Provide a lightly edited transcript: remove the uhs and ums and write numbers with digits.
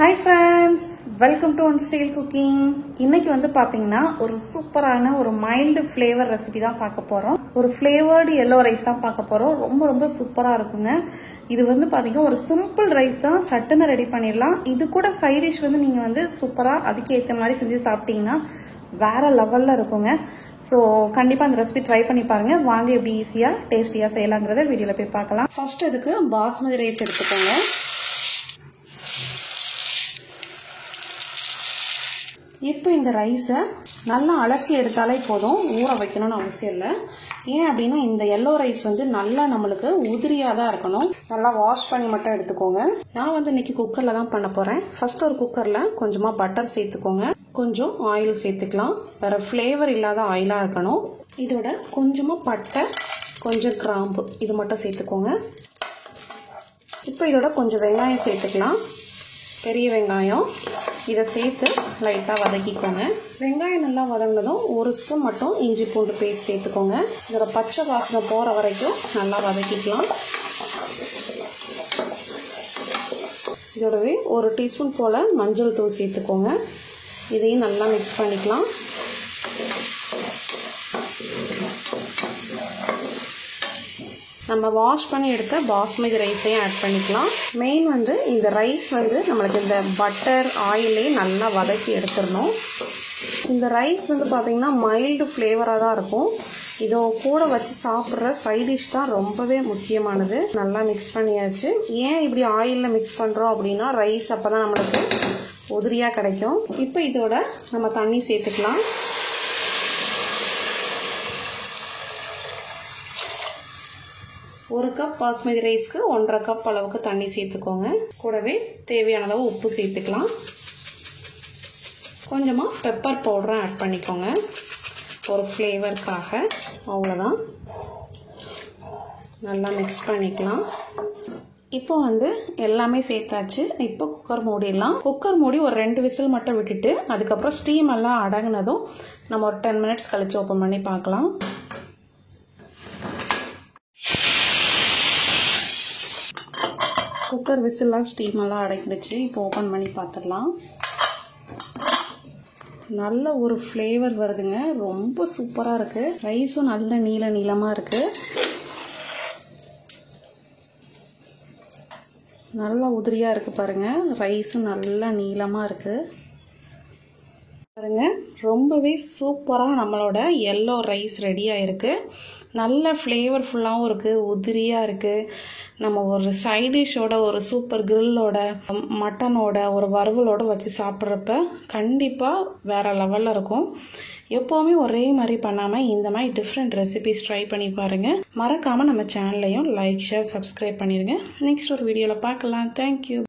Hi friends, welcome to One Style Cooking. இன்னைக்கு வந்து பாத்தீங்கன்னா ஒரு சூப்பரான ஒரு மைல்ட் ஃப்ளேவர் ரெசிபி தான் பார்க்க போறோம். ஒரு ஃப்ளேவர்டு yellow ரைஸ் தான் பார்க்க போறோம். ரொம்ப சூப்பரா இருக்குங்க. இது வந்து பாத்தீங்கன்னா ஒரு சிம்பிள் ரைஸ் தான், சட்டுன்னு ரெடி பண்ணிடலாம். இது கூட சைட் டிஷ் வந்து நீங்க வந்து சூப்பரா அதுக்கு ஏத்த மாதிரி செஞ்சு சாப்பிட்டீங்கன்னா வேற லெவல்ல இருக்குங்க. ஸோ கண்டிப்பா அந்த ரெசிபி ட்ரை பண்ணி பாருங்க. வாங்க எப்படி ஈஸியா டேஸ்டியா செய்யலாங்கிறத வீடியோல போய் பார்க்கலாம். ஃபர்ஸ்ட் இதுக்கு பாஸ்மதி ரைஸ் எடுத்துக்கோங்க. இப்போ இந்த ரைஸை நல்லா அலசி எடுத்தாலே போதும், ஊற வைக்கணும்னு அவசியம் இல்லை. ஏன் அப்படின்னா இந்த எல்லோ ரைஸ் வந்து நல்லா நம்மளுக்கு உதிரியாக தான் இருக்கணும். நல்லா வாஷ் பண்ணி மட்டும் எடுத்துக்கோங்க. நான் வந்து இன்னைக்கு குக்கரில் தான் பண்ண போகிறேன். ஃபர்ஸ்ட் ஒரு குக்கரில் கொஞ்சமாக பட்டர் சேர்த்துக்கோங்க, கொஞ்சம் ஆயில் சேர்த்துக்கலாம். வேற ஃப்ளேவர் இல்லாத ஆயிலாக இருக்கணும். இதோட கொஞ்சமாக பட்டை, கொஞ்சம் கிராம்பு இது மட்டும் சேர்த்துக்கோங்க. இப்போ இதோட கொஞ்சம் வெங்காயம் சேர்த்துக்கலாம், பெரிய வெங்காயம். இதை சேர்த்து லைட்டாக வதக்கிக்கோங்க. வெங்காயம் நல்லா வதங்கினதும் ஒரு ஸ்பூன் மட்டும் இஞ்சி பூண்டு பேஸ்ட் சேர்த்துக்கோங்க. இதோட பச்சை வாசனை போகிற வரைக்கும் நல்லா வதக்கிக்கலாம். இதோடவே ஒரு டீஸ்பூன் போல் மஞ்சள் தூள் சேர்த்துக்கோங்க. இதையும் நல்லா மிக்ஸ் பண்ணிக்கலாம். நம்ம வாஷ் பண்ணி எடுத்த பாஸ்மதி ரைஸையும் ஆட் பண்ணிக்கலாம். மெயின் வந்து இந்த ரைஸ் வந்து நம்மளுக்கு இந்த பட்டர் ஆயிலே நல்லா வதக்கி எடுத்துடணும். இந்த ரைஸ் வந்து பார்த்திங்கன்னா மைல்டு ஃப்ளேவராக தான் இருக்கும். இதோ கூட வச்சு சாப்பிட்ற சைட் டிஷ் தான் ரொம்பவே முக்கியமானது. நல்லா மிக்ஸ் பண்ணியாச்சு. ஏன் இப்படி ஆயிலில் மிக்ஸ் பண்ணுறோம் அப்படின்னா ரைஸ் அப்போ தான் நம்மளுக்கு உதிரியாக கிடைக்கும். இப்போ இதோட நம்ம தண்ணி சேர்த்துக்கலாம். ஒரு கப் பாஸ்மதி ரைஸ்க்கு 1.5 கப் அளவுக்கு தண்ணி சேர்த்துக்கோங்க. கூடவே தேவையான அளவு உப்பு சேர்த்துக்கலாம். கொஞ்சமாக பெப்பர் பவுடரும் ஆட் பண்ணிக்கோங்க ஒரு ஃப்ளேவருக்காக. அவ்வளோதான், நல்லா மிக்ஸ் பண்ணிக்கலாம். இப்போ வந்து எல்லாமே சேர்த்தாச்சு. இப்போ குக்கர் மூடிடலாம். குக்கர் மூடி ஒரு 2 விசில் மட்டும் விட்டுட்டு அதுக்கப்புறம் ஸ்டீம் எல்லாம் அடங்கினதும் நம்ம ஒரு 10 மினிட்ஸ் கழிச்சு ஓப்பன் பண்ணி பார்க்கலாம். குக்கர் விசில்லாம் ஸ்டீமெல்லாம் அடங்கிடுச்சு. இப்போ ஓப்பன் பண்ணி பார்த்துடலாம். நல்ல ஒரு ஃப்ளேவர் வருதுங்க, ரொம்ப சூப்பராக இருக்குது. ரைஸும் நல்ல நீளமாக இருக்குது, நல்லா உதிரியாக இருக்குது பாருங்கள். ரைஸும் நல்லா நீளமாக இருக்குது பாருங்க. ரொம்பவே சூப்பராக நம்மளோட எல்லோ ரைஸ் ரெடியாக இருக்குது. நல்ல ஃப்ளேவர்ஃபுல்லாகவும் இருக்குது, உதிரியாக இருக்குது. நம்ம ஒரு சைட் டிஷ்ஷோட, ஒரு சூப்பர் கிரில்லோட, மட்டனோட, ஒரு வறுவலோட வச்சு சாப்பிட்றப்ப கண்டிப்பாக வேறு லெவலில் இருக்கும். எப்போவுமே ஒரே மாதிரி பண்ணாமல் இந்த மாதிரி டிஃப்ரெண்ட் ரெசிபிஸ் ட்ரை பண்ணி பாருங்கள். மறக்காமல் நம்ம சேனல்லையும் லைக், ஷேர், சப்ஸ்கிரைப் பண்ணிடுங்க. நெக்ஸ்ட் ஒரு வீடியோவில் பார்க்கலாம். தேங்க்யூ.